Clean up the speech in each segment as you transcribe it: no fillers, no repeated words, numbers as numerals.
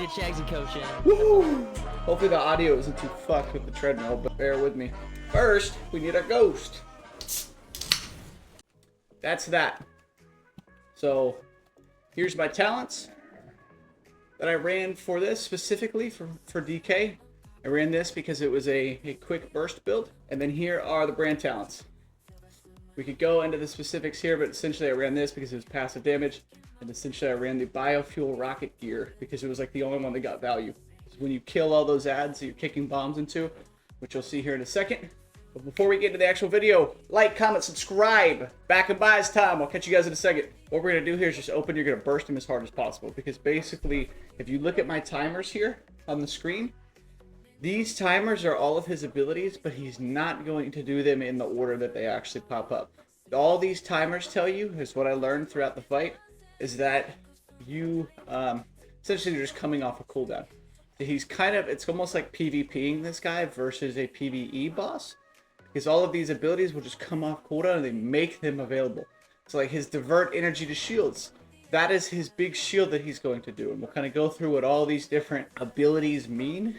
your Chags and Coach in. Woo! Hopefully the audio isn't too fucked with the treadmill, but bear with me. First, we need our ghost. That's that. So, here's my talents that I ran for this specifically for DK. I ran this because it was a quick burst build. And then here are the brand talents. We could go into the specifics here, but essentially I ran this because it was passive damage. And essentially I ran the biofuel rocket gear because it was like the only one that got value. So when you kill all those ads that you're kicking bombs into, which you'll see here in a second. But before we get into the actual video, like, comment, subscribe. Back and buys time. I'll catch you guys in a second. What we're going to do here is just open. You're going to burst them as hard as possible. Because basically, if you look at my timers here on the screen, these timers are all of his abilities, but he's not going to do them in the order that they actually pop up. All these timers tell you, is what I learned throughout the fight, is that you, essentially they're just coming off a cooldown. So he's kind of, it's almost like PvPing this guy versus a PvE boss. Because all of these abilities will just come off cooldown and they make them available. So like his divert energy to shields, that is his big shield that he's going to do. And we'll kind of go through what all these different abilities mean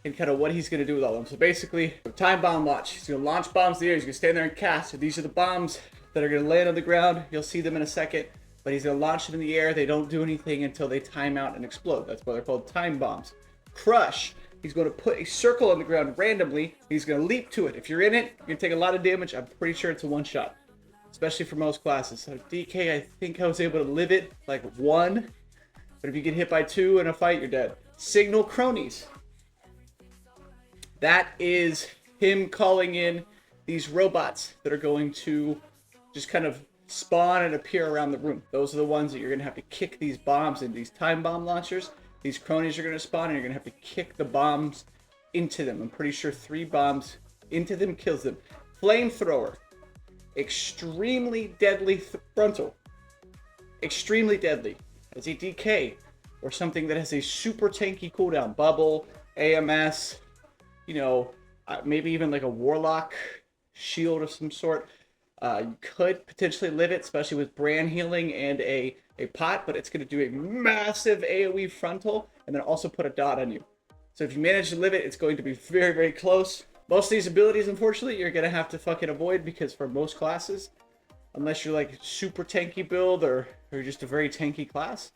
and kind of what he's going to do with all of them. So basically, time bomb launch. He's going to launch bombs in the air. He's going to stand there and cast. So these are the bombs that are going to land on the ground. You'll see them in a second. But he's going to launch them in the air. They don't do anything until they time out and explode. That's why they're called time bombs. Crush. He's going to put a circle on the ground randomly. He's going to leap to it. If you're in it, you're going to take a lot of damage. I'm pretty sure it's a one-shot, especially for most classes. So DK, I think I was able to live it like 1. But if you get hit by 2 in a fight, you're dead. Signal cronies. That is him calling in these robots that are going to just kind of spawn and appear around the room. Those are the ones that you're going to have to kick these bombs in, these time bomb launchers. These cronies are going to spawn and you're going to have to kick the bombs into them. I'm pretty sure 3 bombs into them kills them. Flamethrower. Extremely deadly frontal. Extremely deadly. As a DK or something that has a super tanky cooldown. Bubble, AMS, you know, maybe even like a warlock shield of some sort. You could potentially live it, especially with brand healing and a pot, but it's going to do a massive AoE frontal and then also put a dot on you. So if you manage to live it, it's going to be very, very close. Most of these abilities, unfortunately, you're going to have to fucking avoid because for most classes, unless you're like super tanky build or just a very tanky class,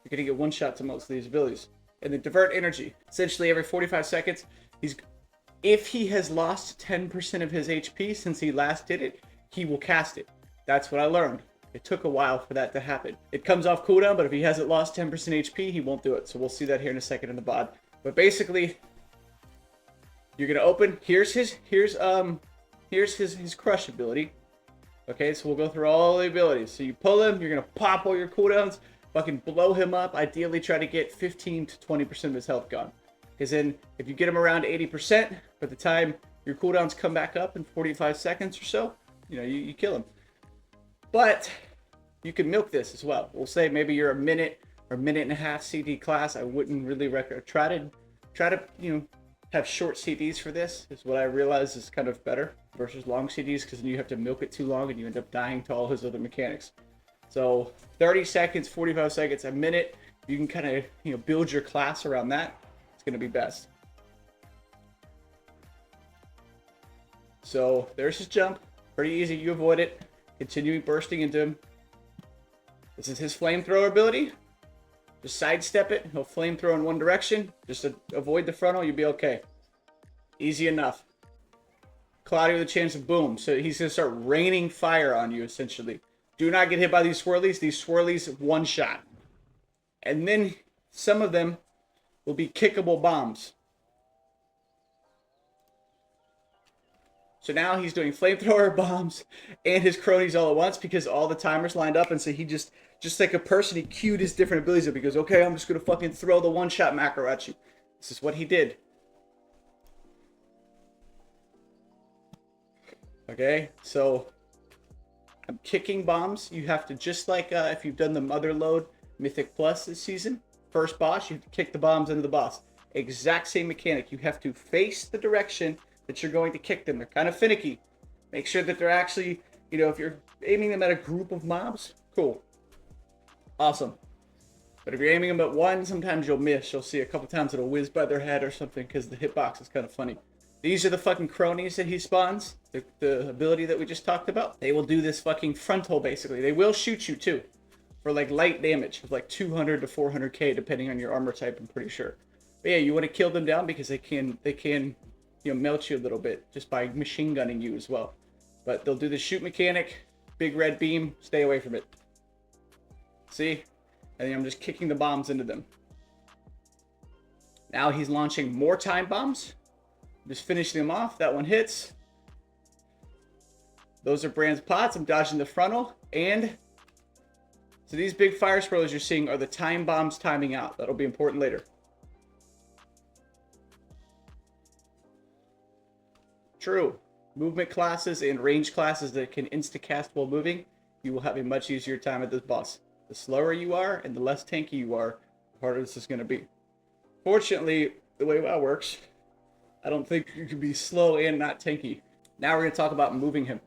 you're going to get one shot to most of these abilities. And then divert energy. Essentially every 45 seconds, if he has lost 10% of his HP since he last did it, he will cast it. That's what I learned. It took a while for that to happen. It comes off cooldown, but if he hasn't lost 10% HP, he won't do it. So we'll see that here in a second in the VOD. But basically, you're gonna open. Here's his crush ability. Okay, so we'll go through all the abilities. So you pull him, you're gonna pop all your cooldowns, fucking blow him up. Ideally, try to get 15 to 20% of his health gone. Because then, if you get him around 80%, by the time your cooldowns come back up in 45 seconds or so, you know, you kill him. But you can milk this as well. We'll say maybe you're a minute or minute and a half CD class. I wouldn't really recommend. Try to you know, have short CDs for this. Is what I realize is kind of better versus long CDs because then you have to milk it too long and you end up dying to all his other mechanics. So 30 seconds, 45 seconds, a minute. You can kind of build your class around that. It's going to be best. So there's his jump. Pretty easy, you avoid it. Continuing bursting into him. This is his flamethrower ability. Just sidestep it. He'll flamethrow in one direction. Just avoid the frontal, you'll be okay. Easy enough. Cloudy with a chance of boom. So he's going to start raining fire on you, essentially. Do not get hit by these swirlies. These swirlies, one shot. And then some of them will be kickable bombs. So now he's doing flamethrower bombs and his cronies all at once because all the timers lined up. And so he just like a person, he queued his different abilities up. He goes, okay, I'm just going to fucking throw the one-shot macro at you. This is what he did. Okay, so I'm kicking bombs. You have to, just like if you've done the Mother Load Mythic Plus this season, first boss, you have to kick the bombs into the boss. Exact same mechanic. You have to face the direction that you're going to kick them. They're kind of finicky. Make sure that they're actually, if you're aiming them at a group of mobs, cool. Awesome. But if you're aiming them at one, sometimes you'll miss. You'll see a couple times it'll whiz by their head or something because the hitbox is kind of funny. These are the fucking cronies that he spawns. The ability that we just talked about. They will do this fucking frontal basically. They will shoot you too. For like light damage of like 200 to 400k depending on your armor type, I'm pretty sure. But yeah, you want to kill them down because they can you know, melt you a little bit just by machine gunning you as well. But they'll do the shoot mechanic, big red beam, stay away from it. See? And I'm just kicking the bombs into them. Now he's launching more time bombs. Just finishing them off. That one hits. Those are Brand's pots. I'm dodging the frontal. And so these big fire sprayers you're seeing are the time bombs timing out. That'll be important later. True. Movement classes and range classes that can insta-cast while moving, you will have a much easier time at this boss. The slower you are and the less tanky you are, the harder this is going to be. Fortunately, the way WoW works, I don't think you can be slow and not tanky. Now we're going to talk about moving him.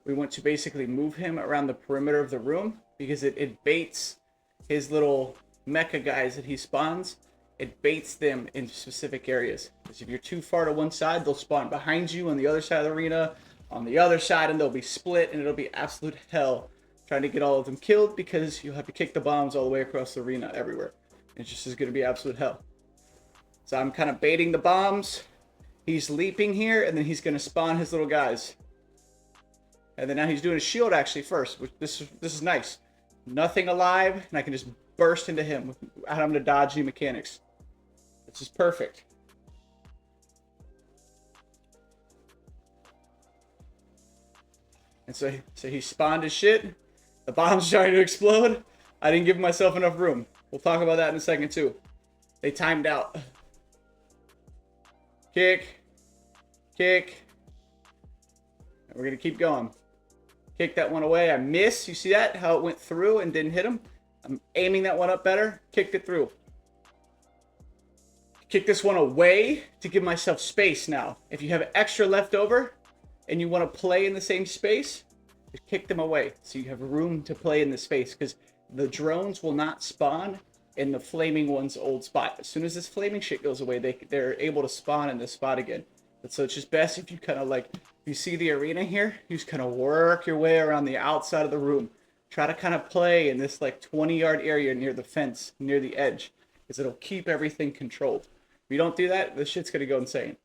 We want to basically move him around the perimeter of the room because it baits his little mecha guys that he spawns. It baits them in specific areas. Because if you're too far to one side, they'll spawn behind you on the other side of the arena, on the other side, and they'll be split, and it'll be absolute hell trying to get all of them killed because you'll have to kick the bombs all the way across the arena everywhere. It's just going to be absolute hell. So I'm kind of baiting the bombs. He's leaping here, and then he's going to spawn his little guys. And then now he's doing a shield actually first, which this is nice. Nothing alive, and I can just burst into him without having to dodge any mechanics. This is perfect. And so he spawned his shit. The bomb's trying to explode. I didn't give myself enough room. We'll talk about that in a second too. They timed out. Kick. Kick. And we're going to keep going. Kick that one away. I missed. You see that? How it went through and didn't hit him? I'm aiming that one up better. Kicked it through. Kick this one away to give myself space now. If you have extra left over and you want to play in the same space, just kick them away so you have room to play in the space because the drones will not spawn in the flaming one's old spot. As soon as this flaming shit goes away, they're able to spawn in this spot again. But so it's just best if you kind of like, you see the arena here, you just kind of work your way around the outside of the room. Try to kind of play in this like 20-yard area near the fence, near the edge, because it'll keep everything controlled. If you don't do that, this shit's gonna go insane.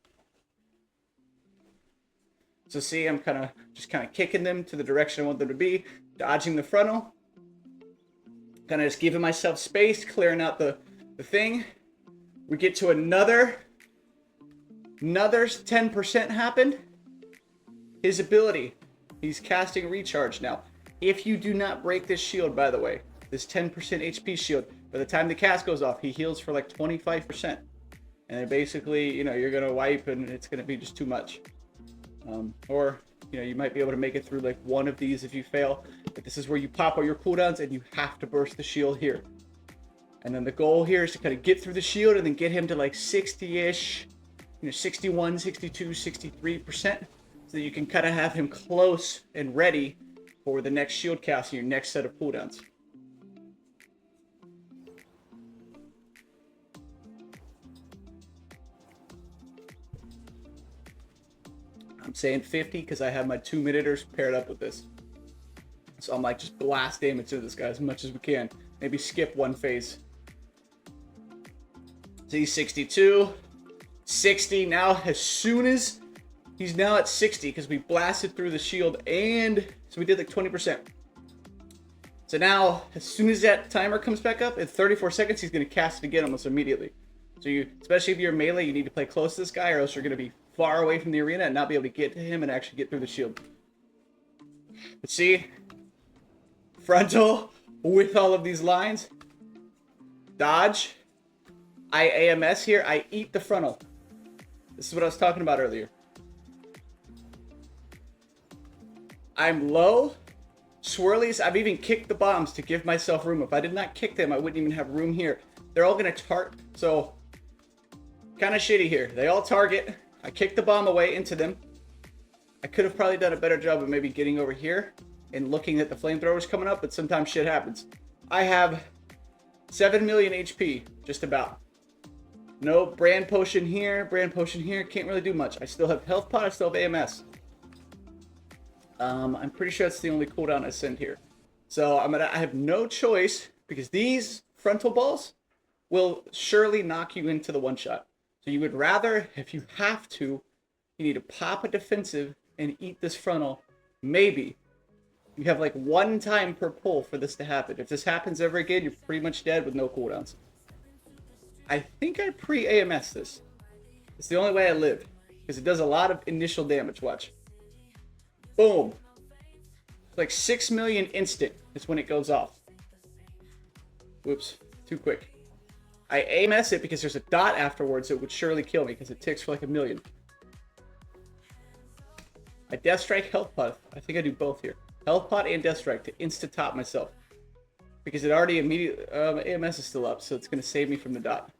So see, I'm just kind of kicking them to the direction I want them to be, dodging the frontal. Kind of just giving myself space, clearing out the thing. We get to another 10% happened. His ability, he's casting recharge now. If you do not break this shield, by the way, this 10% HP shield, by the time the cast goes off, he heals for like 25%. And then basically, you know, you're going to wipe and it's going to be just too much. Or, you know, you might be able to make it through like one of these if you fail. But this is where you pop all your cooldowns and you have to burst the shield here. And then the goal here is to kind of get through the shield and then get him to like 60-ish, you know, 61, 62, 63%. So that you can kind of have him close and ready for the next shield cast in your next set of cooldowns. I'm saying 50 because I have my 2-minuters paired up with this. So I'm like, just blast damage to this guy as much as we can. Maybe skip one phase. See, 62, 60. Now, as soon as he's now at 60, because we blasted through the shield and so we did like 20%. So now, as soon as that timer comes back up, in 34 seconds, he's going to cast it again almost immediately. So you, especially if you're melee, you need to play close to this guy or else you're going to be far away from the arena and not be able to get to him and actually get through the shield. But see, frontal with all of these lines, dodge, I AMS here, I eat the frontal. This is what I was talking about earlier. I'm low, swirlies, I've even kicked the bombs to give myself room. If I did not kick them, I wouldn't even have room here. They're all gonna target, so kind of shitty here. They all target. I kicked the bomb away into them. I could have probably done a better job of maybe getting over here and looking at the flamethrowers coming up, but sometimes shit happens. I have 7 million HP, just about. No brand potion here, brand potion here. Can't really do much. I still have health pot, I still have AMS. I'm pretty sure that's the only cooldown I send here. So I have no choice because these frontal balls will surely knock you into the one shot. So you would rather, if you have to, you need to pop a defensive and eat this frontal. Maybe. You have like one time per pull for this to happen. If this happens ever again, you're pretty much dead with no cooldowns. I think I pre-AMS this. It's the only way I live. Because it does a lot of initial damage. Watch. Boom. Like 6 million instant is when it goes off. Whoops. Too quick. I AMS it because there's a dot afterwards that would surely kill me because it ticks for like 1 million. I Death Strike Health Pot. I think I do both here. Health Pot and Death Strike to insta-top myself. Because it already immediately... AMS is still up, so it's going to save me from the dot.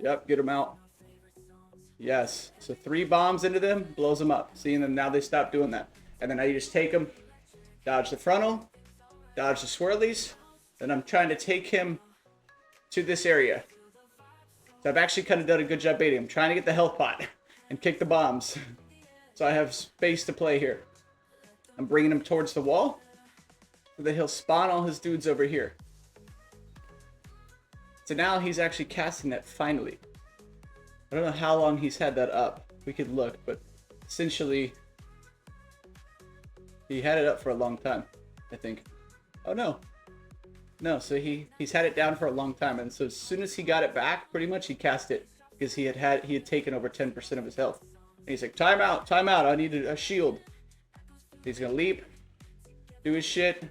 Yep, get them out. Yes. So 3 bombs into them, blows them up. See, and then now they stop doing that. And then I just take them, dodge the frontal, dodge the swirlies. Then I'm trying to take him to this area. So I've actually kind of done a good job baiting. I'm trying to get the health pot and kick the bombs. So I have space to play here. I'm bringing him towards the wall. So that he'll spawn all his dudes over here. So now he's actually casting that finally. I don't know how long he's had that up. We could look, but essentially he had it up for a long time, I think. Oh no. No, so he's had it down for a long time, and so as soon as he got it back, pretty much he cast it because he had taken over 10% of his health. And he's like, time out, I need a shield. He's gonna leap, do his shit.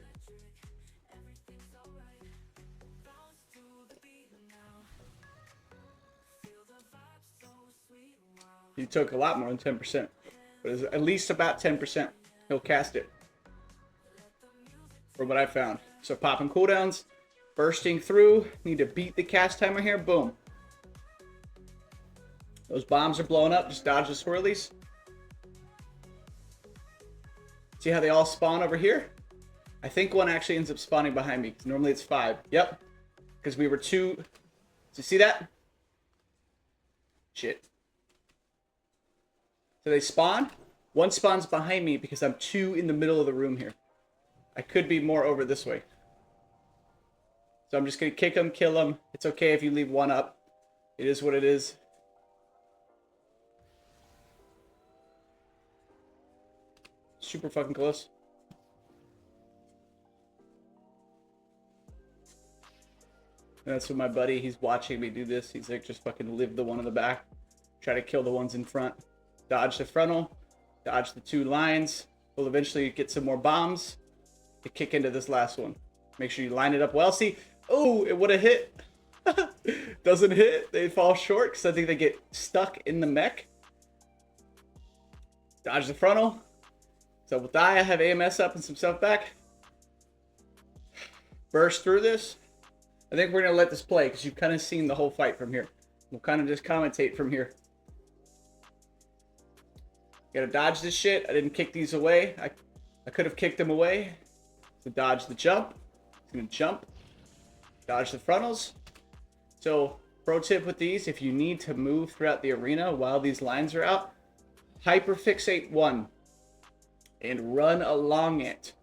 He took a lot more than 10%, but it's at least about 10%. He'll cast it, from what I found. So popping cooldowns, bursting through. Need to beat the cast timer here. Boom. Those bombs are blowing up. Just dodge the swirlies. See how they all spawn over here? I think one actually ends up spawning behind me, because normally it's 5. Yep. Because we were 2. So you see that? Shit. So they spawn. One spawns behind me because I'm 2 in the middle of the room here. I could be more over this way. So I'm just going to kick him, kill him. It's okay if you leave one up. It is what it is. Super fucking close. And that's what my buddy, he's watching me do this. He's like, just fucking live the one in the back. Try to kill the ones in front. Dodge the frontal. Dodge the 2 lines. We'll eventually get some more bombs to kick into this last one. Make sure you line it up well. See, oh, it would have hit. Doesn't hit. They fall short because I think they get stuck in the mech. Dodge the frontal. So we'll die. I have AMS up and some stuff back. Burst through this. I think we're going to let this play because you've kind of seen the whole fight from here. We'll kind of just commentate from here. Gotta dodge this shit. I didn't kick these away. I could have kicked them away. So dodge the jump. It's going to jump. Dodge the frontals. So pro tip with these, if you need to move throughout the arena while these lines are out, hyperfixate one and run along it.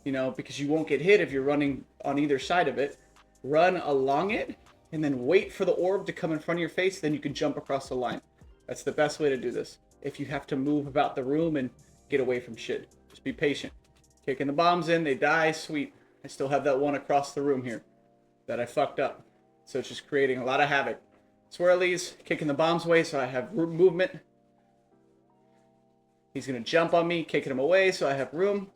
You know, because you won't get hit if you're running on either side of it. Run along it and then wait for the orb to come in front of your face. Then you can jump across the line. That's the best way to do this. If you have to move about the room and get away from shit, just be patient. Kicking the bombs in, they die, sweet. I still have that one across the room here that I fucked up. So it's just creating a lot of havoc. Swirlies, kicking the bombs away so I have room movement. He's going to jump on me, kicking him away so I have room.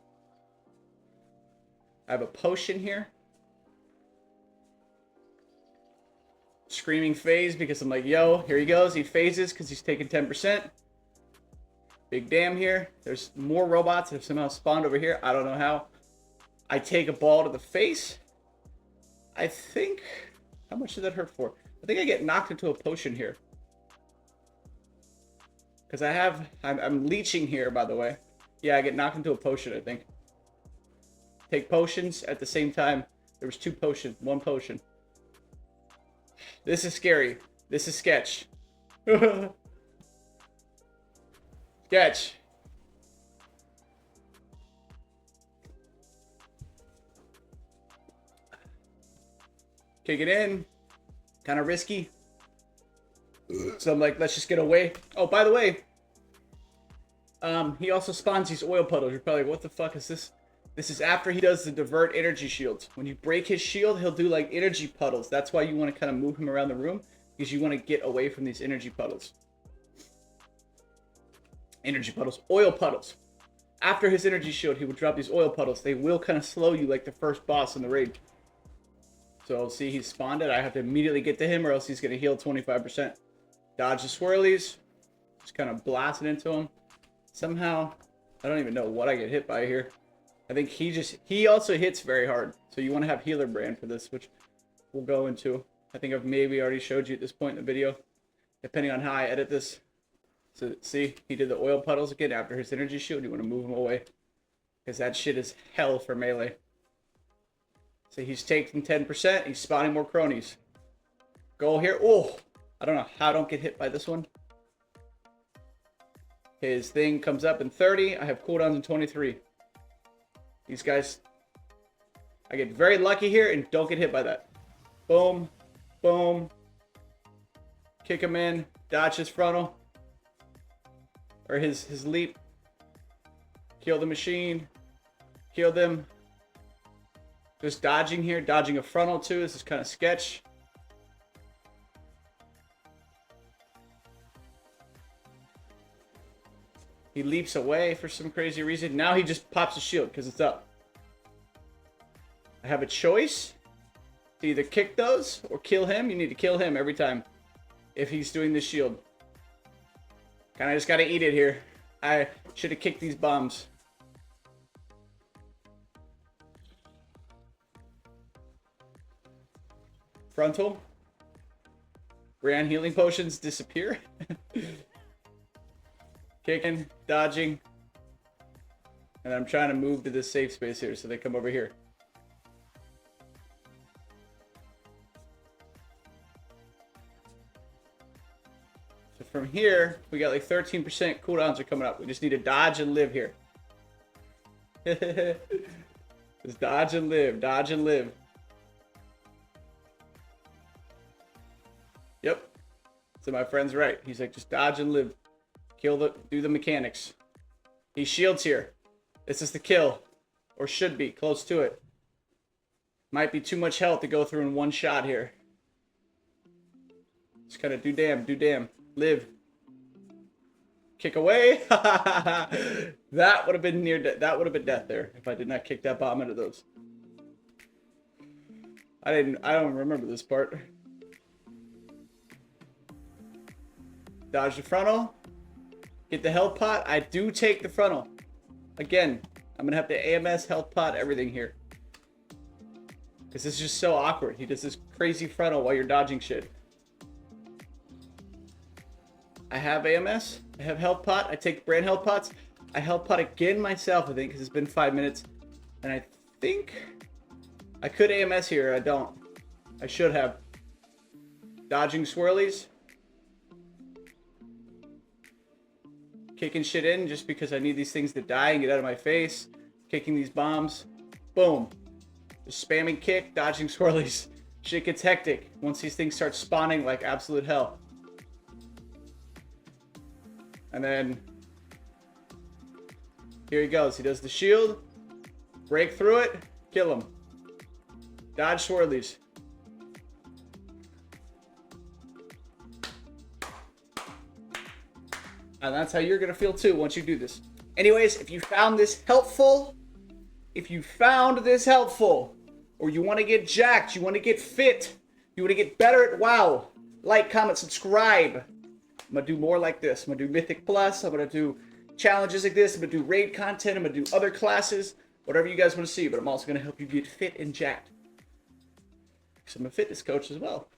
I have a potion here. Screaming phase because I'm like, yo, here he goes. He phases because he's taking 10%. Big damn here. There's more robots that have somehow spawned over here. I don't know how. I take a ball to the face. I think... How much did that hurt for? I think I get knocked into a potion here. Because I have... I'm leeching here, by the way. Yeah, I get knocked into a potion, I think. take potions at the same time. There was 2 potions, 1 potion. This is scary. This is sketch. Sketch. Kick it in. Kind of risky. So I'm like, let's just get away. Oh, by the way, he also spawns these oil puddles. You're probably like, what the fuck is this? This is after he does the divert energy shields. When you break his shield, he'll do like energy puddles. That's why you want to kind of move him around the room, because you want to get away from these energy puddles. Energy puddles. Oil puddles. After his energy shield, he will drop these oil puddles. They will kind of slow you like the first boss in the raid. So see, he's spawned it. I have to immediately get to him or else he's going to heal 25%. Dodge the swirlies. Just kind of blast it into him. Somehow, I don't even know what I get hit by here. I think he also hits very hard. So you want to have healer brand for this, which we'll go into. I think I've maybe already showed you at this point in the video, depending on how I edit this. So see, he did the oil puddles again after his energy shield. You want to move him away, because that shit is hell for melee. So he's taking 10%. He's spawning more cronies. Goal here. Oh, I don't know how I don't get hit by this one. His thing comes up in 30. I have cooldowns in 23. These guys, I get very lucky here and don't get hit by that. Boom. Boom. Kick him in. Dodge his frontal. Or his leap. Kill the machine. Kill them. Just dodging here. Dodging a frontal too. This is kind of sketch. He leaps away for some crazy reason. Now he just pops a shield because it's up. I have a choice to either kick those or kill him. You need to kill him every time if he's doing the shield. Kind of just got to eat it here. I should have kicked these bombs. Frontal. Ran healing potions disappear. Kicking, dodging. And I'm trying to move to this safe space here so they come over here. So from here, we got like 13% cooldowns are coming up. We just need to dodge and live here. Just dodge and live, dodge and live. Yep. So my friend's right. He's like, just dodge and live. Do the mechanics. He shields here. This is the kill. Or should be, close to it. Might be too much health to go through in one shot here. Just kind of do damn, live. Kick away. That would have been near death. That would have been death there if I did not kick that bomb into those. I don't remember this part. Dodge the frontal. Get the health pot. I do take the frontal. Again, I'm going to have to AMS, health pot, everything here. Because this is just so awkward. He does this crazy frontal while you're dodging shit. I have AMS. I have health pot. I take brand health pots. I health pot again myself, I think, because it's been 5 minutes. And I think I could AMS here. I don't. I should have. Dodging swirlies. Kicking shit in just because I need these things to die and get out of my face. Kicking these bombs. Boom. Just spamming kick, dodging swirlies. Shit gets hectic once these things start spawning like absolute hell. And then here he goes. He does the shield. Break through it. Kill him. Dodge swirlies. And that's how you're going to feel too once you do this. Anyways, if you found this helpful, or you want to get jacked, you want to get fit, you want to get better at WoW, like, comment, subscribe. I'm going to do more like this. I'm going to do Mythic Plus. I'm going to do challenges like this. I'm going to do raid content. I'm going to do other classes, whatever you guys want to see. But I'm also going to help you get fit and jacked. Because I'm a fitness coach as well.